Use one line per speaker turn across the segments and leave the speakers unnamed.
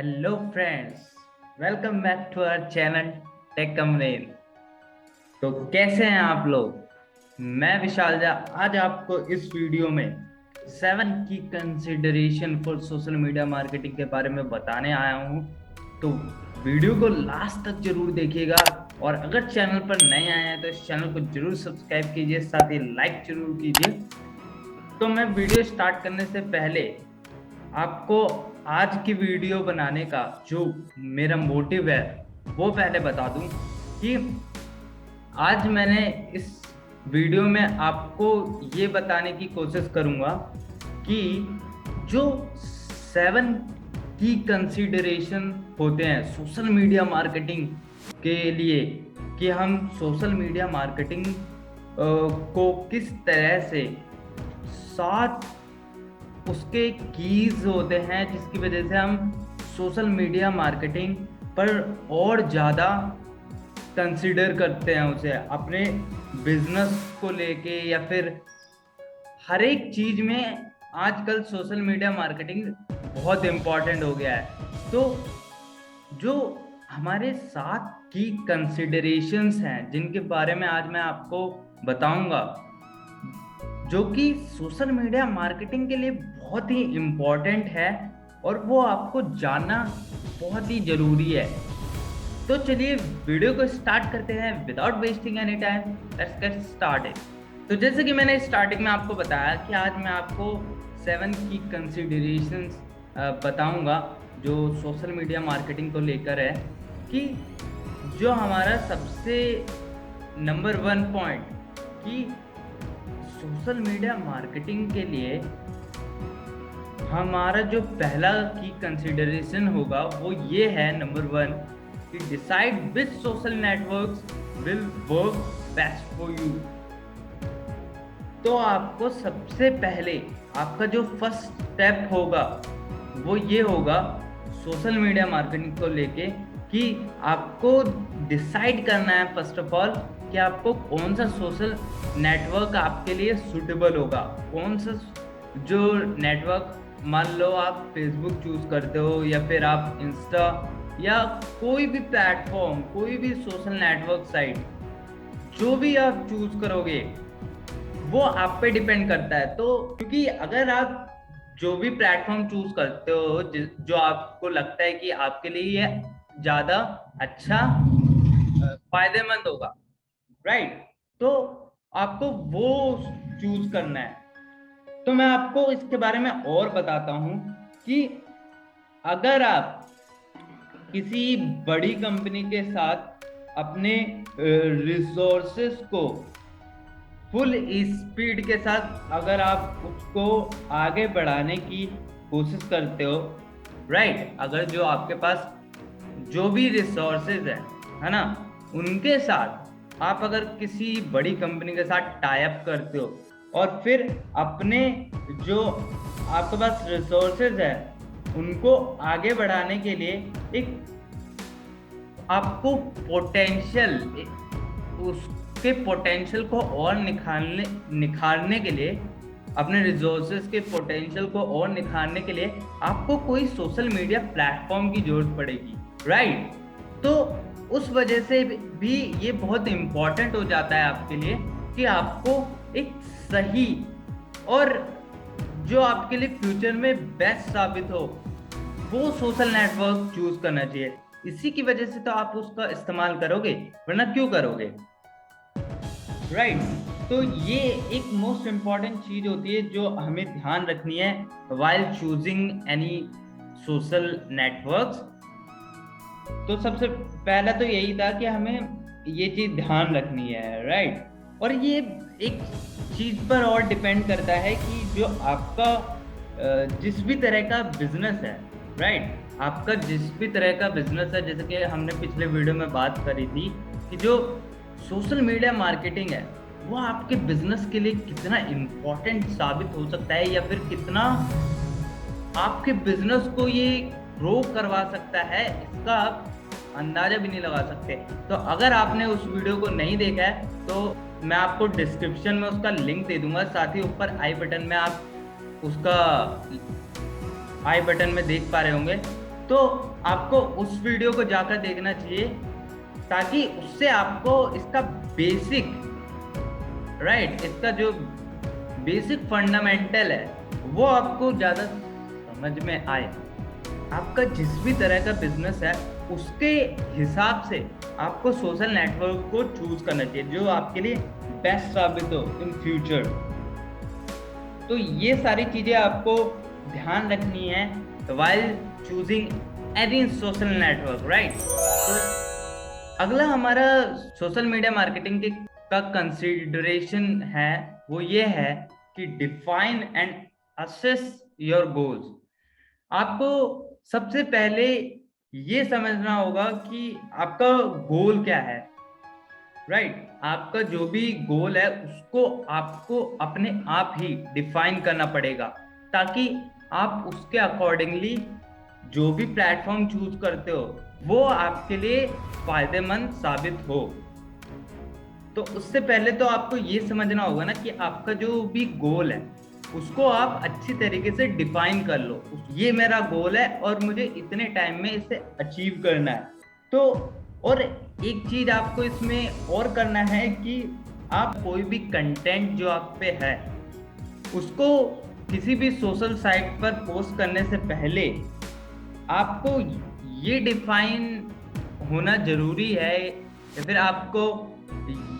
Hello friends, welcome back to our channel tech कमरेल। तो कैसे हैं आप लोग। मैं विशाल झा आज आपको इस वीडियो में 7 की consideration for social media marketing के बारे में बताने आया हूं। तो वीडियो को लास्ट तक जरूर देखिएगा, और अगर चैनल पर नए आए हैं तो इस चैनल को जरूर सब्सक्राइब कीजिए, साथ ही लाइक जरूर कीजिए। तो मैं वीडियो स्टार्ट करने से पहले आपको आज की वीडियो बनाने का जो मेरा मोटिव है वो पहले बता दूं कि आज मैंने इस वीडियो में आपको ये बताने की कोशिश करूंगा कि जो 7 की कंसीडरेशन होते हैं सोशल मीडिया मार्केटिंग के लिए, कि हम सोशल मीडिया मार्केटिंग को किस तरह से 7 उसके कीज होते हैं जिसकी वजह से हम सोशल मीडिया मार्केटिंग पर और ज़्यादा कंसिडर करते हैं उसे अपने बिजनेस को लेके, या फिर हर एक चीज में आजकल सोशल मीडिया मार्केटिंग बहुत इम्पोर्टेंट हो गया है। तो जो हमारे 7 की कंसिडरेशंस हैं जिनके बारे में आज मैं आपको बताऊंगा, जो कि सोशल मीडिया मार्केटिंग के लिए बहुत ही इम्पोर्टेंट है और वो आपको जानना बहुत ही ज़रूरी है। तो चलिए वीडियो को स्टार्ट करते हैं without wasting any time. Let's get started. तो जैसे कि मैंने स्टार्टिंग में आपको बताया कि आज मैं आपको 7 की कंसिडरेशंस बताऊंगा जो सोशल मीडिया मार्केटिंग को लेकर है, कि जो हमारा सबसे नंबर 1 पॉइंट कि सोशल मीडिया मार्केटिंग के लिए हमारा जो पहला की कंसिडरेशन होगा वो ये है, नंबर 1, कि decide which social networks will work best for you. तो आपको सबसे पहले आपका जो फर्स्ट स्टेप होगा वो ये होगा सोशल मीडिया मार्केटिंग को लेके, कि आपको डिसाइड करना है फर्स्ट ऑफ ऑल कि आपको कौन सा सोशल नेटवर्क आपके लिए सूटेबल होगा। कौन सा जो नेटवर्क, मान लो आप फेसबुक चूज करते हो या फिर आप इंस्टा या कोई भी प्लेटफॉर्म, कोई भी सोशल नेटवर्क साइट, जो भी आप चूज करोगे वो आप पे डिपेंड करता है। तो क्योंकि अगर आप जो भी प्लेटफॉर्म चूज करते हो जो आपको लगता है कि आपके लिए ये ज्यादा अच्छा फायदेमंद होगा, राइट, तो आपको वो चूज करना है। तो मैं आपको इसके बारे में और बताता हूं कि अगर आप किसी बड़ी कंपनी के साथ अपने रिसोर्सेस को फुल स्पीड के साथ अगर आप उसको आगे बढ़ाने की कोशिश करते हो, राइट, अगर जो आपके पास जो भी रिसोर्सेज है ना, उनके साथ आप अगर किसी बड़ी कंपनी के साथ टाई अप करते हो और फिर अपने जो आपके पास रिसोर्सेज है उनको आगे बढ़ाने के लिए एक आपको पोटेंशियल, उसके पोटेंशियल को और निखारने के लिए, अपने रिसोर्सेज के पोटेंशियल को और निखारने के लिए आपको कोई सोशल मीडिया प्लेटफॉर्म की जरूरत पड़ेगी, राइट। तो उस वजह से भी ये बहुत इंपॉर्टेंट हो जाता है आपके लिए कि आपको एक सही और जो आपके लिए फ्यूचर में बेस्ट साबित हो वो सोशल नेटवर्क चूज करना चाहिए। इसी की वजह से तो आप उसका इस्तेमाल करोगे, वरना क्यों करोगे, राइट। तो ये एक मोस्ट इम्पॉर्टेंट चीज होती है जो हमें ध्यान रखनी है while choosing any social networks. तो सबसे पहला तो यही था कि हमें ये चीज ध्यान रखनी है, राइट। और ये एक चीज पर और डिपेंड करता है कि जो आपका जिस भी तरह का बिजनेस है, राइट, आपका जिस भी तरह का बिजनेस है, जैसे कि हमने पिछले वीडियो में बात करी थी कि जो सोशल मीडिया मार्केटिंग है वो आपके बिजनेस के लिए कितना इम्पोर्टेंट साबित हो सकता है, या फिर कितना आपके बिजनेस को ये ग्रो करवा सकता है, इसका आप अंदाजा भी नहीं लगा सकते। तो अगर आपने उस वीडियो को नहीं देखा है तो मैं आपको डिस्क्रिप्शन में उसका लिंक दे दूंगा, साथ ही ऊपर आई बटन में आप उसका आई बटन में देख पा रहे होंगे। तो आपको उस वीडियो को जाकर देखना चाहिए, ताकि उससे आपको इसका बेसिक इसका जो बेसिक फंडामेंटल है वो आपको ज़्यादा समझ में आए। आपका जिस भी तरह का बिजनेस है उसके हिसाब से आपको सोशल नेटवर्क को चूज करना चाहिए जो आपके लिए बेस्ट साबित हो इन फ्यूचर। तो ये सारी चीजें आपको ध्यान रखनी है while choosing any social network, right? तो अगला हमारा सोशल मीडिया मार्केटिंग के का कंसिडरेशन है वो ये है कि define and assess your goals. आपको सबसे पहले ये समझना होगा कि आपका गोल क्या है, राइट? आपका जो भी गोल है उसको आपको अपने आप ही डिफाइन करना पड़ेगा, ताकि आप उसके अकॉर्डिंगली जो भी प्लेटफॉर्म चूज करते हो वो आपके लिए फायदेमंद साबित हो। तो उससे पहले तो आपको ये समझना होगा ना कि आपका जो भी गोल है उसको आप अच्छी तरीके से डिफाइन कर लो। ये मेरा गोल है और मुझे इतने टाइम में इसे अचीव करना है। तो और एक चीज आपको इसमें और करना है कि आप कोई भी कंटेंट जो आप पे है उसको किसी भी सोशल साइट पर पोस्ट करने से पहले आपको ये डिफाइन होना जरूरी है, या फिर आपको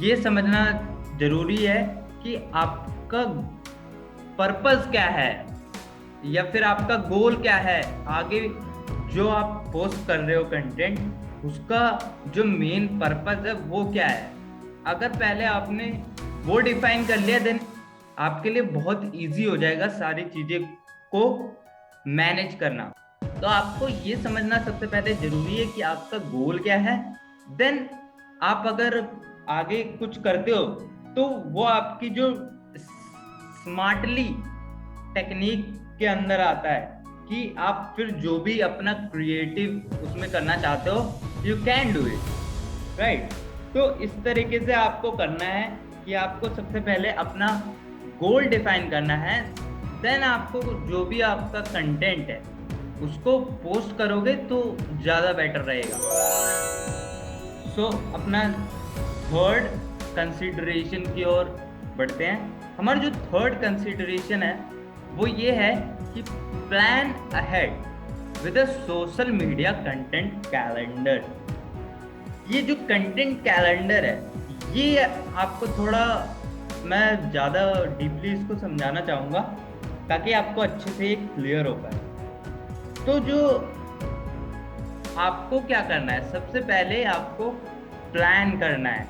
ये समझना जरूरी है कि आपका पर्पस क्या है या फिर आपका गोल क्या है। आगे जो आप पोस्ट कर रहे हो कंटेंट उसका जो मेन पर्पस है वो क्या है। अगर पहले आपने वो डिफाइन कर लिया देन आपके लिए बहुत इजी हो जाएगा सारी चीजें को मैनेज करना। तो आपको ये समझना सबसे पहले जरूरी है कि आपका गोल क्या है। देन आप अगर आगे कुछ करते हो तो वो आपकी जो स्मार्टली टेक्निक के अंदर आता है कि आप फिर जो भी अपना क्रिएटिव उसमें करना चाहते हो you can do it, right? तो इस तरीके से आपको करना है कि आपको सबसे पहले अपना गोल डिफाइन करना है। देन आपको जो भी आपका कंटेंट है उसको पोस्ट करोगे तो ज़्यादा बेटर रहेगा। सो अपना थर्ड कंसिडरेशन की ओर बढ़ते हैं। हमारा जो थर्ड कंसिडरेशन है वो ये है कि plan ahead with a social media content calendar. ये जो कंटेंट कैलेंडर है ये आपको थोड़ा मैं ज़्यादा डीपली इसको समझाना चाहूँगा ताकि आपको अच्छे से क्लियर हो पाए। तो जो आपको क्या करना है, सबसे पहले आपको प्लान करना है,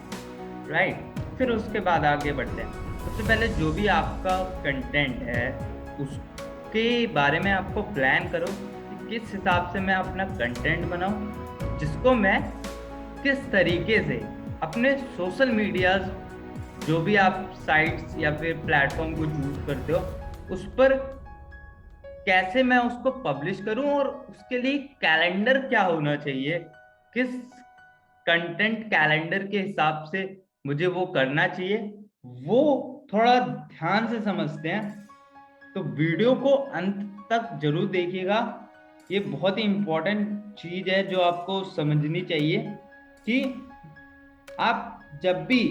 राइट? फिर उसके बाद आगे बढ़ते हैं। सबसे पहले जो भी आपका कंटेंट है उसके बारे में आपको प्लान करो कि किस हिसाब से मैं अपना कंटेंट बनाऊं, जिसको मैं किस तरीके से अपने सोशल मीडिया जो भी आप साइट्स या फिर प्लेटफॉर्म को चूज करते हो उस पर कैसे मैं उसको पब्लिश करूं, और उसके लिए कैलेंडर क्या होना चाहिए, किस कंटेंट कैलेंडर के हिसाब से मुझे वो करना चाहिए, वो थोड़ा ध्यान से समझते हैं। तो वीडियो को अंत तक जरूर देखिएगा, ये बहुत ही इम्पोर्टेंट चीज है जो आपको समझनी चाहिए कि आप जब भी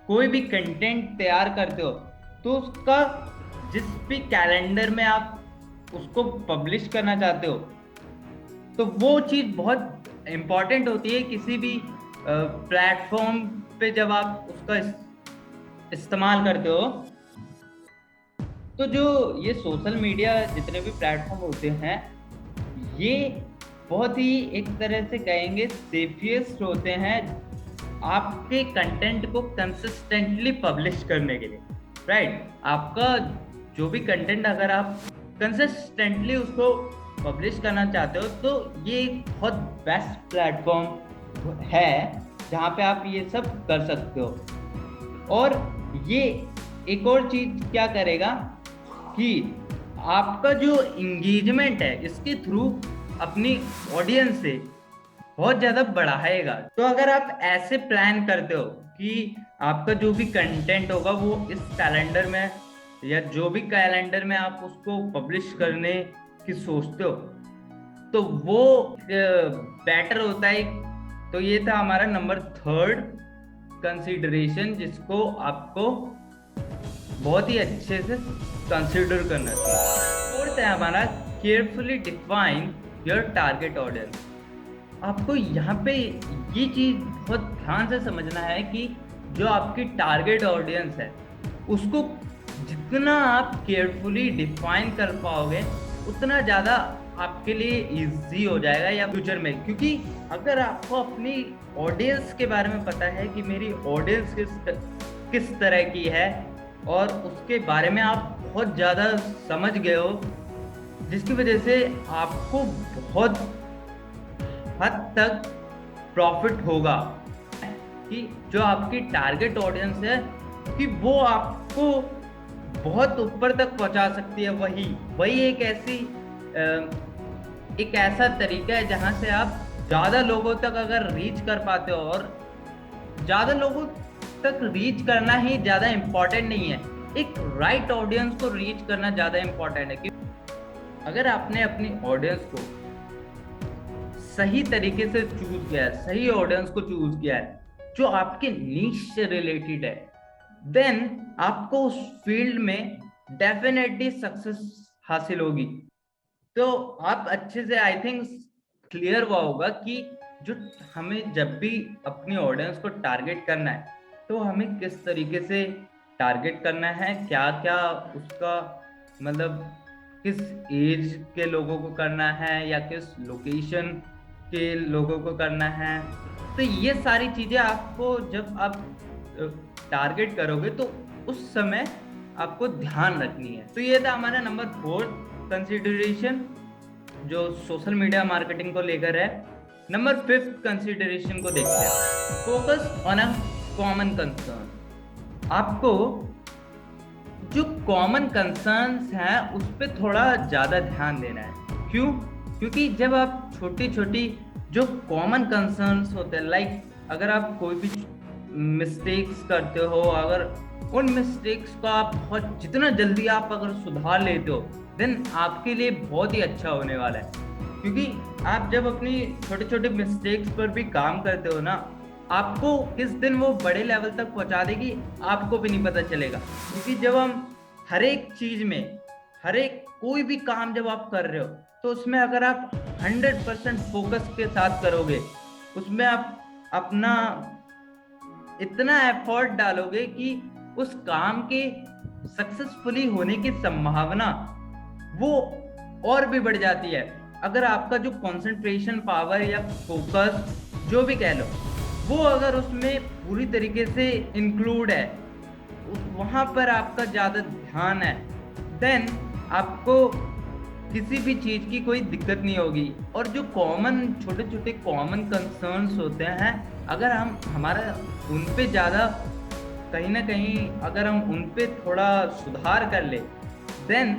कोई भी कंटेंट तैयार करते हो तो उसका जिस भी कैलेंडर में आप उसको पब्लिश करना चाहते हो तो वो चीज़ बहुत इम्पॉर्टेंट होती है। किसी भी प्लेटफॉर्म पे जब आप उसका इस्तेमाल करते हो तो जो ये सोशल मीडिया जितने भी प्लेटफॉर्म होते हैं ये बहुत ही एक तरह से कहेंगे सेफिएस्ट होते हैं आपके कंटेंट को कंसिस्टेंटली पब्लिश करने के लिए, राइट? आपका जो भी कंटेंट अगर आप कंसिस्टेंटली उसको पब्लिश करना चाहते हो तो ये एक बहुत बेस्ट प्लेटफॉर्म है जहाँ पे आप ये सब कर सकते हो। और ये एक और चीज क्या करेगा कि आपका जो इंगेजमेंट है इसके थ्रू अपनी ऑडियंस से बहुत ज़्यादा बढ़ाएगा। तो अगर आप ऐसे प्लान करते हो कि आपका जो भी कंटेंट होगा वो इस कैलेंडर में या जो भी कैलेंडर में आप उसको पब्लिश करने की सोचते हो तो वो बेटर होता है। तो ये था हमारा नंबर 3 कंसीडरेशन, जिसको आपको बहुत ही अच्छे से कंसिडर करना चाहिए। फोर्थ है हमारा carefully define your target audience. आपको यहाँ पे ये चीज बहुत ध्यान से समझना है कि जो आपकी टारगेट ऑडियंस है उसको जितना आप केयरफुली डिफाइन कर पाओगे उतना ज़्यादा आपके लिए इजी हो जाएगा या फ्यूचर में। क्योंकि अगर आपको अपनी ऑडियंस के बारे में पता है कि मेरी ऑडियंस किस तरह की है और उसके बारे में आप बहुत ज़्यादा समझ गए हो, जिसकी वजह से आपको बहुत हद तक प्रॉफिट होगा कि जो आपकी टारगेट ऑडियंस है कि वो आपको बहुत ऊपर तक पहुंचा सकती है। वही एक ऐसा तरीका है जहां से आप ज्यादा लोगों तक अगर रीच कर पाते हो, और ज्यादा लोगों तक रीच करना ही ज्यादा इंपॉर्टेंट नहीं है, एक राइट ऑडियंस को रीच करना ज्यादा इंपॉर्टेंट है। क्योंकि अगर आपने अपनी ऑडियंस को सही तरीके से चूज किया है, सही ऑडियंस को चूज किया है जो आपके नीश से रिलेटेड है, देन आपको उस फील्ड में डेफिनेटली सक्सेस हासिल होगी। तो आप अच्छे से आई थिंक क्लियर हुआ होगा कि जो हमें जब भी अपनी ऑडियंस को टारगेट करना है तो हमें किस तरीके से टारगेट करना है, क्या क्या उसका मतलब किस एज के लोगों को करना है या किस लोकेशन के लोगों को करना है। तो ये सारी चीजें आपको जब आप टारगेट करोगे तो उस समय आपको ध्यान रखनी है। तो ये था हमारा नंबर 4 कंसिडरेशन जो सोशल मीडिया मार्केटिंग को लेकर है। नंबर 5 कंसिडरेशन को देखते हैं, focus on a common concern. आपको जो कॉमन कंसर्न्स हैं उस पर थोड़ा ज़्यादा ध्यान देना है। क्यों? क्योंकि जब आप छोटी छोटी जो कॉमन कंसर्न्स होते हैं, लाइक अगर आप कोई भी मिस्टेक्स करते हो, अगर उन मिस्टेक्स को आप बहुत जितना जल्दी आप अगर सुधार लेते हो देन आपके लिए बहुत ही अच्छा होने वाला है। क्योंकि आप जब अपनी छोटे छोटे मिस्टेक्स पर भी काम करते हो ना, आपको किस दिन वो बड़े लेवल तक पहुंचा देगी आपको भी नहीं पता चलेगा। क्योंकि जब हम हर एक चीज में हर एक कोई भी काम जब आप कर रहे हो तो उसमें अगर आप 100% फोकस के साथ करोगे, उसमें आप अपना इतना एफर्ट डालोगे कि उस काम के सक्सेसफुली होने की संभावना वो और भी बढ़ जाती है। अगर आपका जो कंसंट्रेशन पावर या फोकस जो भी कह लो वो अगर उसमें पूरी तरीके से इंक्लूड है, वहां पर आपका ज्यादा ध्यान है, देन आपको किसी भी चीज की कोई दिक्कत नहीं होगी। और जो छोटे छोटे कॉमन कंसर्न्स होते हैं, अगर हम हमारा उन पे ज्यादा कहीं ना कहीं अगर हम उन पे थोड़ा सुधार कर ले, देन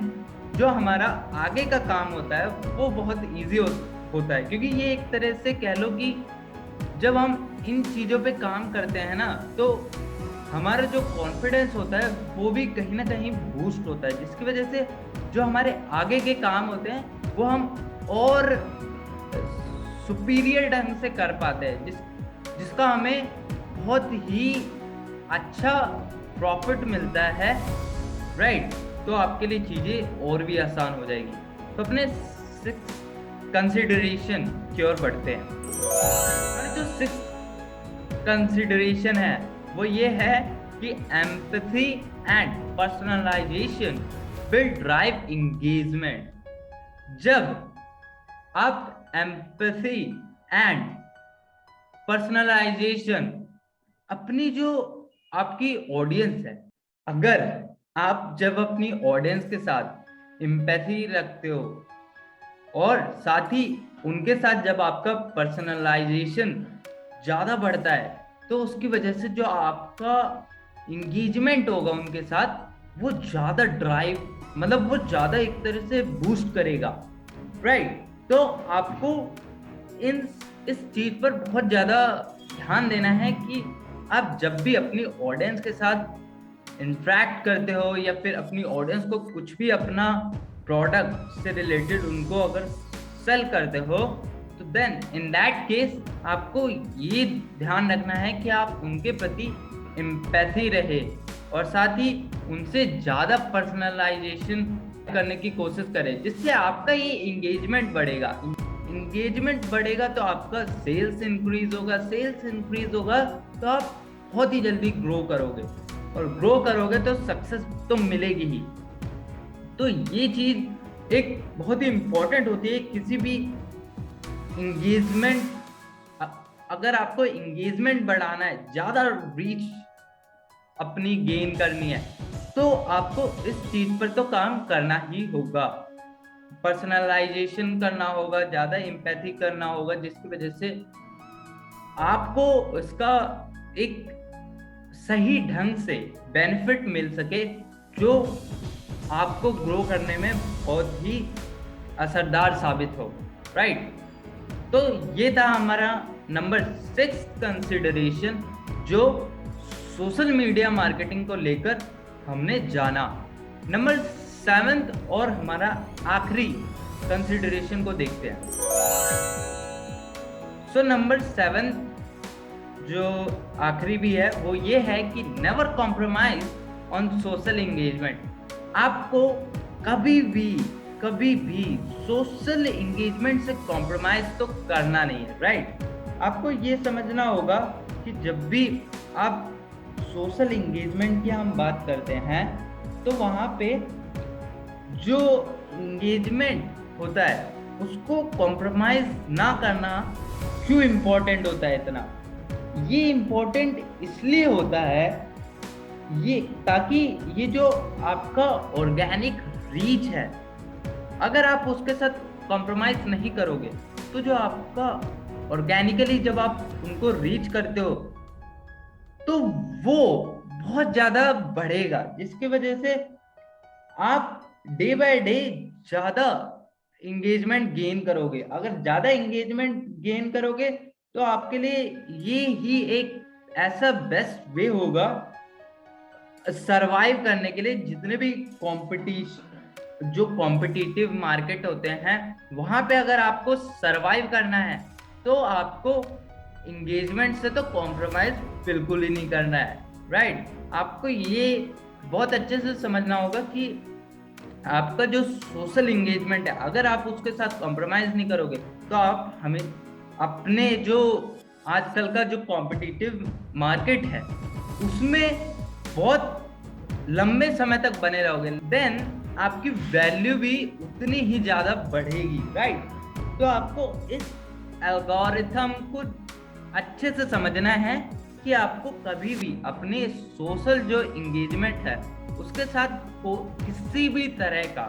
जो हमारा आगे का काम होता है वो बहुत ईजी होता है। क्योंकि ये एक तरह से कह लो कि जब हम इन चीज़ों पे काम करते हैं ना तो हमारा जो कॉन्फिडेंस होता है वो भी कहीं ना कहीं बूस्ट होता है, जिसकी वजह से जो हमारे आगे के काम होते हैं वो हम और सुपीरियर ढंग से कर पाते हैं, जिसका हमें बहुत ही अच्छा प्रॉफिट मिलता है, राइट। तो आपके लिए चीज़ें और भी आसान हो जाएगी। तो अपने 6 कंसिडरेशन की ओर बढ़ते हैं। जो 6 कंसिडरेशन है वो ये है कि empathy and personalisation will drive engagement. जब आप एम्पैथी एंड पर्सनलाइजेशन अपनी जो आपकी ऑडियंस है, अगर आप जब अपनी ऑडियंस के साथ एम्पैथी रखते हो और साथ ही उनके साथ जब आपका पर्सनलाइजेशन ज़्यादा बढ़ता है तो उसकी वजह से जो आपका इंगेजमेंट होगा उनके साथ वो ज़्यादा वो ज़्यादा एक तरह से बूस्ट करेगा, राइट। तो आपको इस चीज़ पर बहुत ज़्यादा ध्यान देना है कि आप जब भी अपनी ऑडियंस के साथ इंटरेक्ट करते हो या फिर अपनी ऑडियंस को कुछ भी अपना प्रोडक्ट से रिलेटेड उनको अगर सेल करते हो, तो देन इन दैट केस आपको ये ध्यान रखना है कि आप उनके प्रति एम्पैथी रहे और साथ ही उनसे ज़्यादा पर्सनलाइजेशन करने की कोशिश करें, जिससे आपका ये इंगेजमेंट बढ़ेगा। इंगेजमेंट बढ़ेगा तो आपका सेल्स इंक्रीज होगा, सेल्स इंक्रीज होगा तो आप बहुत ही जल्दी ग्रो करोगे, और ग्रो करोगे तो सक्सेस तो मिलेगी ही। तो ये चीज एक बहुत ही इंपॉर्टेंट होती है किसी भी इंगेजमेंट। अगर आपको इंगेजमेंट बढ़ाना है, ज्यादा रीच अपनी गेन करनी है, तो आपको इस चीज पर तो काम करना ही होगा। पर्सनलाइजेशन करना होगा, ज्यादा एम्पैथी करना होगा, जिसकी वजह से आपको इसका एक सही ढंग से बेनिफिट मिल सके, जो आपको ग्रो करने में बहुत ही असरदार साबित हो, राइट। तो ये था हमारा नंबर 6 कंसिडरेशन, जो सोशल मीडिया मार्केटिंग को लेकर हमने जाना। नंबर 7 और हमारा आखिरी कंसिडरेशन को देखते हैं। सो नंबर 7 जो आखिरी भी है वो ये है कि never compromise on social engagement. आपको कभी भी सोशल एंगेजमेंट से कॉम्प्रोमाइज तो करना नहीं है, राइट। आपको ये समझना होगा कि जब भी आप सोशल एंगेजमेंट की हम बात करते हैं, तो वहाँ पे जो एंगेजमेंट होता है उसको कॉम्प्रोमाइज ना करना क्यों इम्पोर्टेंट होता है इतना। ये इम्पोर्टेंट इसलिए होता है ये, ताकि ये जो आपका ऑर्गेनिक रीच है, अगर आप उसके साथ कॉम्प्रोमाइज नहीं करोगे, तो जो आपका ऑर्गेनिकली जब आप उनको रीच करते हो तो वो बहुत ज्यादा बढ़ेगा, जिसकी वजह से आप डे बाय डे ज्यादा इंगेजमेंट गेन करोगे। अगर ज्यादा इंगेजमेंट गेन करोगे तो आपके लिए ये ही एक ऐसा बेस्ट वे होगा सरवाइव करने के लिए। जितने भी कॉम्पिटिटिव मार्केट होते हैं, वहां पे अगर आपको सरवाइव करना है तो आपको इंगेजमेंट से तो कॉम्प्रोमाइज बिल्कुल ही नहीं करना है, राइट। आपको ये बहुत अच्छे से समझना होगा कि आपका जो सोशल इंगेजमेंट है, अगर आप उसके साथ कॉम्प्रोमाइज नहीं करोगे तो आप हमें अपने जो आजकल का जो कॉम्पिटिटिव मार्केट है उसमें बहुत लंबे समय तक बने रहोगे, देन आपकी वैल्यू भी उतनी ही ज्यादा बढ़ेगी, राइट। तो आपको इस एल्गोरिथम को अच्छे से समझना है कि आपको कभी भी अपने सोशल जो इंगेजमेंट है उसके साथ किसी भी तरह का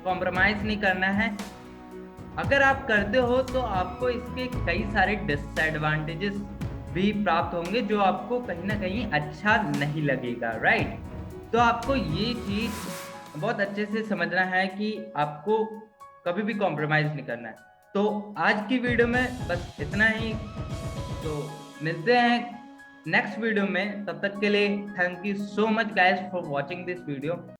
कॉम्प्रोमाइज नहीं करना है। अगर आप करते हो तो आपको इसके कई सारे डिसएडवांटेजेस भी प्राप्त होंगे, जो आपको कहीं ना कहीं अच्छा नहीं लगेगा, राइट। तो आपको ये चीज बहुत अच्छे से समझना है कि आपको कभी भी कॉम्प्रोमाइज नहीं करना है। तो आज की वीडियो में बस इतना ही, तो मिलते हैं नेक्स्ट वीडियो में। तब तक के लिए thank you so much guys for watching this video.